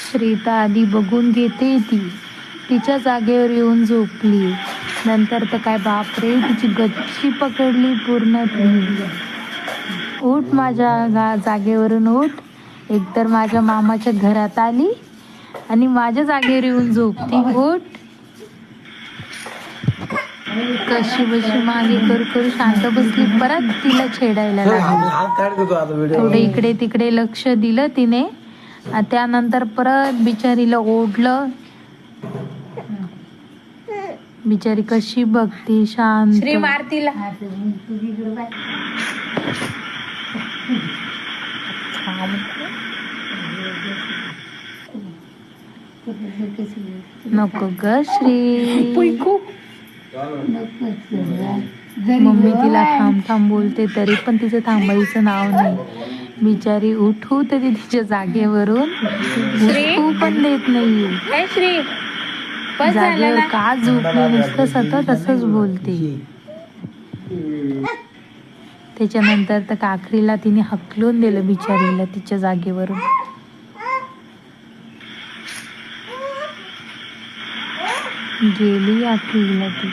श्रीता आधी बघून घेते ती, तिच्या जागेवर येऊन झोपली. नंतर तर काय बापरे, तिची गच्ची पकडली पूर्ण ती. उठ माझ्या जागेवरून उठ. एकतर माझ्या मामाच्या घरात आली आणि माझ्या जागेवर येऊन झोपती. उठ. कशी बशी मागे करू शांत बसली. परत तिला छेडायला लागली. थोडे इकडे तिकडे लक्ष दिलं तिने. त्यानंतर परत बिचारीला ओढलं. बिचारी कशी बघती शांत. श्री मारतीला. नको ग श्री. मम्मी तिला थांब थांब बोलते तरी पण तिचं थांबायचं नाव नाही. बिचारी उठू तरी तिच्या जागेवरून उठू पण देत नाहीये. श्री जागेवर का झोपली नुसतं सतत असंच बोलते. त्याच्यानंतर तर काखरीला तिने हकलून दिलं बिचारीला तिच्या जागेवरून. गेली आखरीला ती.